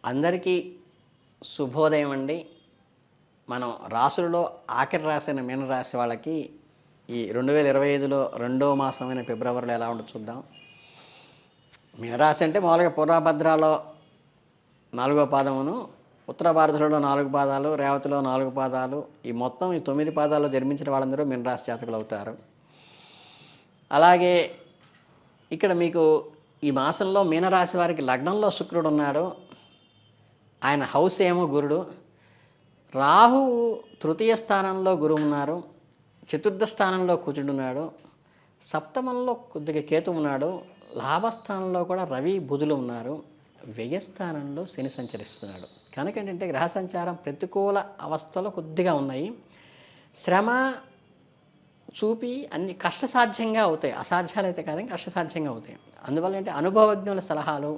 అందరికీ శుభోదయం అండి. మనం రాసులలో ఆఖరి రాశైన మీనరాశి వాళ్ళకి ఈ 2025లో రెండో మాసమైన ఫిబ్రవరిలో ఎలా ఉంటుందో చూద్దాం. మీనరాశి అంటే మామూలుగా పూర్వభద్రాలో 4వ పాదమును, ఉత్తర భారతంలో 4 పాదాలు, రేవతిలో 4 పాదాలు, ఈ మొత్తం ఈ 9 పాదాల్లో జన్మించిన వాళ్ళందరూ మీనరాశి జాతకులు అవుతారు. అలాగే ఇక్కడ మీకు ఈ మాసంలో మీనరాశి వారికి లగ్నంలో శుక్రుడు ఉన్నాడు. ఆయన హౌస్ ఏమో గురుడు. రాహువు తృతీయ స్థానంలో గురువు ఉన్నారు. చతుర్థ స్థానంలో కుజుడున్నాడు. సప్తమంలో కొద్దిగా కేతు ఉన్నాడు. లాభస్థానంలో కూడా రవి బుధులు ఉన్నారు. వ్యయస్థానంలో శని సంచరిస్తున్నాడు. కనుక ఏంటంటే గ్రహ సంచారం ప్రతికూల అవస్థలు కొద్దిగా ఉన్నాయి. శ్రమ చూపి అన్ని కష్టసాధ్యంగా అవుతాయి. అసాధ్యాలు అయితే కాదు, కష్టసాధ్యంగా అవుతాయి. అందువల్ల ఏంటంటే అనుభవజ్ఞుల సలహాలు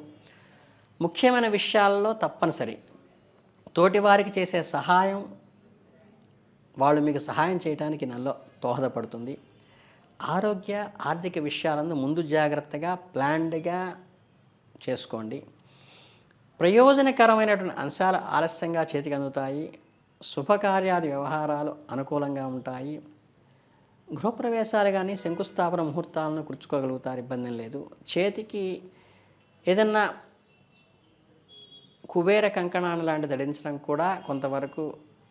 ముఖ్యమైన విషయాల్లో తప్పనిసరి. తోటివారికి చేసే సహాయం వాళ్ళు మీకు సహాయం చేయడానికి నెలలో దోహదపడుతుంది. ఆరోగ్య ఆర్థిక విషయాలందు ముందు జాగ్రత్తగా ప్లాన్డ్గా చేసుకోండి. ప్రయోజనకరమైనటువంటి అంశాలు ఆలస్యంగా చేతికి అందుతాయి. శుభకార్యాది వ్యవహారాలు అనుకూలంగా ఉంటాయి. గృహప్రవేశాలు కానీ శంకుస్థాపన ముహూర్తాలను కూర్చుకోగలుగుతారు, ఇబ్బంది లేదు. చేతికి ఏదన్నా కుబేర కంకణాన్ని లాంటి ధరించడం కూడా కొంతవరకు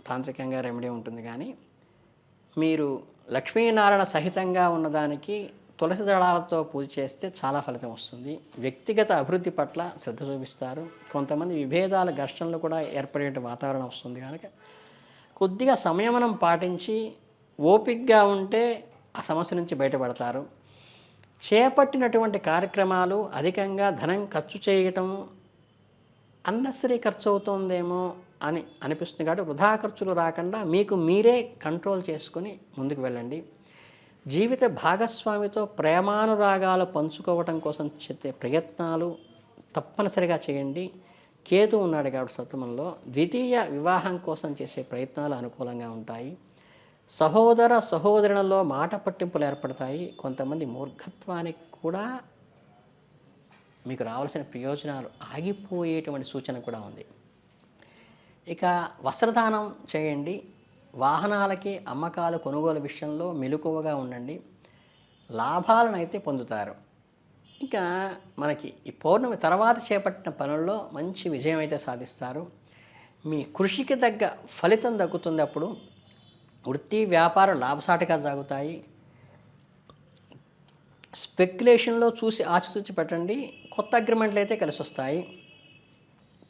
తాంత్రికంగా రెమెడీ ఉంటుంది. కానీ మీరు లక్ష్మీనారాయణ సహితంగా ఉన్నదానికి తులసి దళాలతో పూజ చేస్తే చాలా ఫలితం వస్తుంది. వ్యక్తిగత అభివృద్ధి పట్ల శ్రద్ధ చూపిస్తారు. కొంతమంది విభేదాల ఘర్షణలు కూడా ఏర్పడే వాతావరణం వస్తుంది. కనుక కొద్దిగా సంయమనం పాటించి ఓపికగా ఉంటే ఆ సమస్య నుంచి బయటపడతారు. చేపట్టినటువంటి కార్యక్రమాలు అధికంగా ధనం ఖర్చు చేయటం అన్నెసరీ ఖర్చు అవుతుందేమో అని అనిపిస్తుంది. కాబట్టి వృధా ఖర్చులు రాకుండా మీకు మీరే కంట్రోల్ చేసుకుని ముందుకు వెళ్ళండి. జీవిత భాగస్వామితో ప్రేమానురాగాలు పంచుకోవటం కోసం చేసే ప్రయత్నాలు తప్పనిసరిగా చేయండి. కేతు ఉన్నాడు కాబట్టి సప్తమంలో ద్వితీయ వివాహం కోసం చేసే ప్రయత్నాలు అనుకూలంగా ఉంటాయి. సహోదర సహోదరులలో మాట పట్టింపులు ఏర్పడతాయి. కొంతమంది మూర్ఖత్వానికి కూడా మీకు రావాల్సిన ప్రయోజనాలు ఆగిపోయేటువంటి సూచన కూడా ఉంది. ఇక వస్త్రదానం చేయండి. వాహనాలకి అమ్మకాలు కొనుగోలు విషయంలో మెలకువగా ఉండండి. లాభాలను అయితే పొందుతారు. ఇక మనకి ఈ పౌర్ణమి తర్వాత చేపట్టిన పనుల్లో మంచి విజయం అయితే సాధిస్తారు. మీ కృషికి తగ్గ ఫలితం దక్కుతుంది. అప్పుడు వృత్తి వ్యాపారం లాభసాటిగా సాగుతాయి. స్పెక్యులేషన్లో చూసి ఆచితూచి పెట్టండి. కొత్త అగ్రిమెంట్లు అయితే కలిసి వస్తాయి.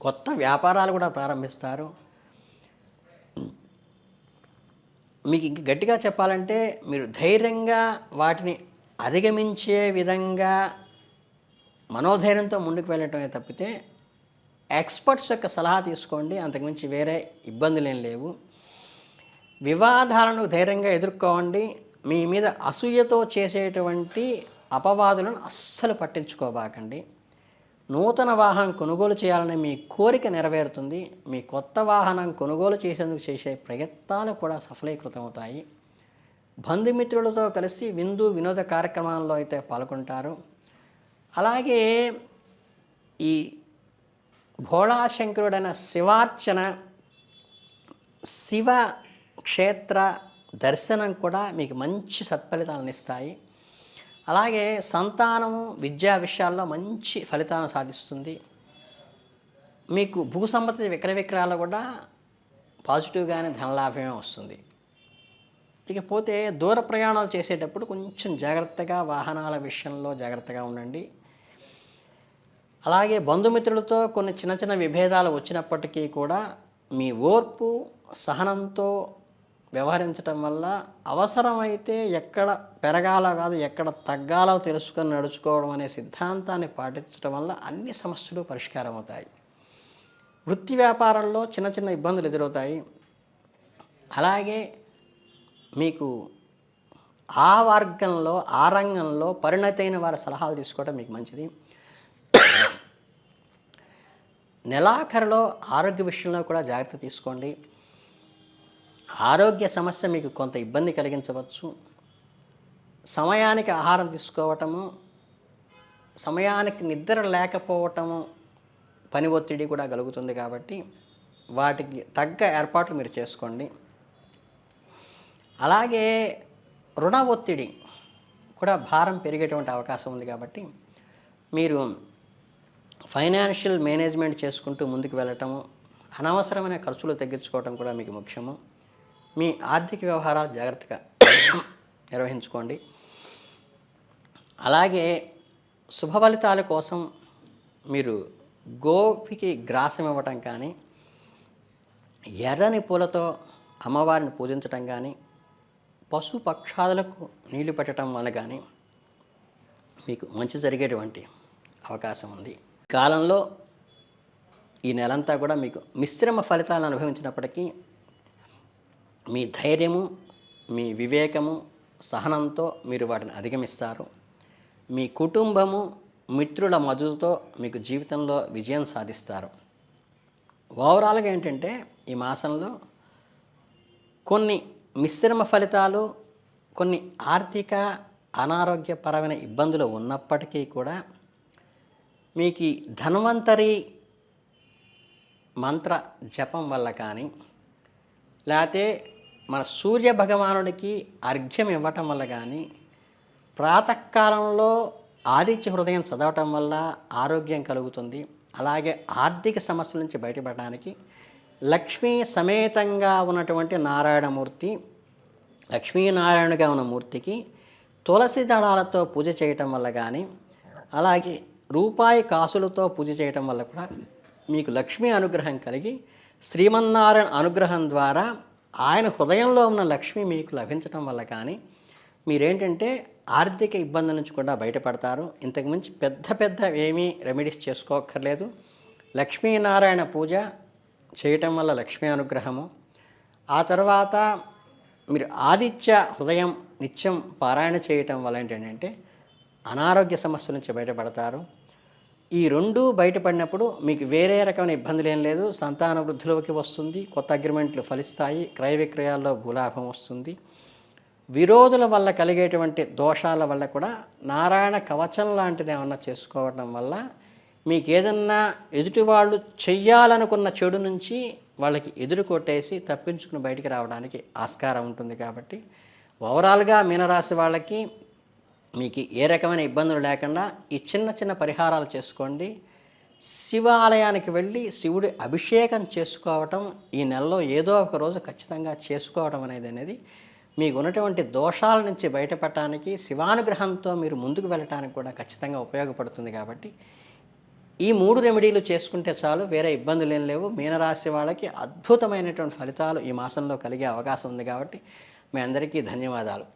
కొత్త వ్యాపారాలు కూడా ప్రారంభిస్తారు. మీకు ఇంక గట్టిగా చెప్పాలంటే మీరు ధైర్యంగా వాటిని అధిగమించే విధంగా మనోధైర్యంతో ముందుకు వెళ్ళటమే తప్పితే ఎక్స్పర్ట్స్ యొక్క సలహా తీసుకోండి. అంతకుమించి వేరే ఇబ్బందులు ఏం లేవు. వివాదాలను ధైర్యంగా ఎదుర్కోండి. మీ మీద అసూయతో చేసేటువంటి అపవాదులను అస్సలు పట్టించుకోబాకండి. నూతన వాహనం కొనుగోలు చేయాలనే మీ కోరిక నెరవేరుతుంది. మీ కొత్త వాహనం కొనుగోలు చేసేందుకు చేసే ప్రయత్నాలు కూడా సఫలీకృతం అవుతాయి. బంధుమిత్రులతో కలిసి విందు వినోద కార్యక్రమాల్లో అయితే పాల్గొంటారు. అలాగే ఈ భోళాశంకరుడైన శివార్చన, శివ క్షేత్ర దర్శనం కూడా మీకు మంచి సత్ఫలితాలను ఇస్తాయి. అలాగే సంతానము విద్యా విషయాల్లో మంచి ఫలితాలను సాధిస్తుంది. మీకు భూ సంపత్తి విక్రయాలు కూడా పాజిటివ్గానే ధనలాభమే వస్తుంది. ఇకపోతే దూర ప్రయాణాలు చేసేటప్పుడు కొంచెం జాగ్రత్తగా వాహనాల విషయంలో జాగ్రత్తగా ఉండండి. అలాగే బంధుమిత్రులతో కొన్ని చిన్న చిన్న విభేదాలు వచ్చినప్పటికీ కూడా మీ ఓర్పు సహనంతో వ్యవహరించడం వల్ల అవసరమైతే ఎక్కడ పెరగాలో కాదు ఎక్కడ తగ్గాలో తెలుసుకొని నడుచుకోవడం అనే సిద్ధాంతాన్ని పాటించడం వల్ల అన్ని సమస్యలు పరిష్కారం అవుతాయి. వృత్తి వ్యాపారంలో చిన్న చిన్న ఇబ్బందులు ఎదురవుతాయి. అలాగే మీకు ఆ వర్గంలో ఆ రంగంలో పరిణతైన వారి సలహాలు తీసుకోవడం మీకు మంచిది. నెలాఖరులో ఆరోగ్య విషయంలో కూడా జాగ్రత్త తీసుకోండి. ఆరోగ్య సమస్య మీకు కొంత ఇబ్బంది కలిగించవచ్చు. సమయానికి ఆహారం తీసుకోవటము, సమయానికి నిద్ర లేకపోవటము పని ఒత్తిడి కూడా కలుగుతుంది కాబట్టి వాటికి తగ్గ ఏర్పాట్లు మీరు చేసుకోండి. అలాగే రుణ ఒత్తిడి కూడా భారం పెరిగేటువంటి అవకాశం ఉంది కాబట్టి మీరు ఫైనాన్షియల్ మేనేజ్మెంట్ చేసుకుంటూ ముందుకు వెళ్ళటము, అనవసరమైన ఖర్చులు తగ్గించుకోవటం కూడా మీకు ముఖ్యము. మీ ఆర్థిక వ్యవహారాలు జాగ్రత్తగా నిర్వహించుకోండి. అలాగే శుభ ఫలితాల కోసం మీరు గోపికి గ్రాసం ఇవ్వటం కానీ, ఎర్రని పూలతో అమ్మవారిని పూజించటం కానీ, పశు పక్షాదులకు నీళ్లు పెట్టడం వల్ల కానీ మీకు మంచి జరిగేటువంటి అవకాశం ఉంది. కాలంలో ఈ నెలంతా కూడా మీకు మిశ్రమ ఫలితాలను అనుభవించినప్పటికీ మీ ధైర్యము, మీ వివేకము, సహనంతో మీరు వాటిని అధిగమిస్తారు. మీ కుటుంబము, మిత్రుల మద్దతుతో మీకు జీవితంలో విజయం సాధిస్తారు. ఓవరాల్గా ఏంటంటే ఈ మాసంలో కొన్ని మిశ్రమ ఫలితాలు, కొన్ని ఆర్థిక అనారోగ్యపరమైన ఇబ్బందులు ఉన్నప్పటికీ కూడా మీకు ఈ ధన్వంతరి మంత్ర జపం వల్ల కానీ, లేకపోతే మన సూర్య భగవానుడికి అర్ఘ్యం ఇవ్వటం వల్ల కానీ, ప్రాతకాలంలో ఆదిత్య హృదయం చదవటం వల్ల ఆరోగ్యం కలుగుతుంది. అలాగే ఆర్థిక సమస్యల నుంచి బయటపడడానికి లక్ష్మీ సమేతంగా ఉన్నటువంటి నారాయణమూర్తి, లక్ష్మీనారాయణగా ఉన్న మూర్తికి తులసి దళాలతో పూజ చేయటం వల్ల కానీ, అలాగే రూపాయి కాసులతో పూజ చేయటం వల్ల కూడా మీకు లక్ష్మీ అనుగ్రహం కలిగి శ్రీమన్నారాయణ అనుగ్రహం ద్వారా ఆయన హృదయంలో ఉన్న లక్ష్మి మీకు లభించటం వల్ల కానీ మీరేంటంటే ఆర్థిక ఇబ్బందుల నుంచి కూడా బయటపడతారు. ఇంతకుమించి పెద్ద ఏమీ రెమెడీస్ చేసుకోక్కర్లేదు. లక్ష్మీనారాయణ పూజ చేయటం వల్ల లక్ష్మీ అనుగ్రహము, ఆ తర్వాత మీరు ఆదిత్య హృదయం నిత్యం పారాయణ చేయటం వల్ల ఏంటంటే అనారోగ్య సమస్యల నుంచి బయటపడతారు. ఈ రెండూ బయటపడినప్పుడు మీకు వేరే రకమైన ఇబ్బందులు ఏం లేదు. సంతాన వృద్ధిలోకి వస్తుంది, కొత్త అగ్రిమెంట్లు ఫలిస్తాయి, క్రయ విక్రయాల్లో భూలాభం వస్తుంది. విరోధుల వల్ల కలిగేటువంటి దోషాల వల్ల కూడా నారాయణ కవచం లాంటిది ఏమన్నా చేసుకోవడం వల్ల మీకు ఏదన్నా ఎదుటి వాళ్ళు చెయ్యాలనుకున్న చెడు నుంచి వాళ్ళకి ఎదురు కొట్టేసి తప్పించుకుని బయటికి రావడానికి ఆస్కారం ఉంటుంది. కాబట్టి ఓవరాల్గా మీనరాశి వాళ్ళకి మీకు ఏ రకమైన ఇబ్బందులు లేకుండా ఈ చిన్న పరిహారాలు చేసుకోండి. శివాలయానికి వెళ్ళి శివుడి అభిషేకం చేసుకోవటం ఈ నెలలో ఏదో ఒక రోజు ఖచ్చితంగా చేసుకోవటం అనేది మీకు ఉన్నటువంటి దోషాల నుంచి బయటపడటానికి, శివానుగ్రహంతో మీరు ముందుకు వెళ్ళటానికి కూడా ఖచ్చితంగా ఉపయోగపడుతుంది. కాబట్టి ఈ 3 రెమెడీలు చేసుకుంటే చాలు, వేరే ఇబ్బందులు ఏం లేవు. మీనరాశి వాళ్ళకి అద్భుతమైనటువంటి ఫలితాలు ఈ మాసంలో కలిగే అవకాశం ఉంది. కాబట్టి మీ అందరికీ ధన్యవాదాలు.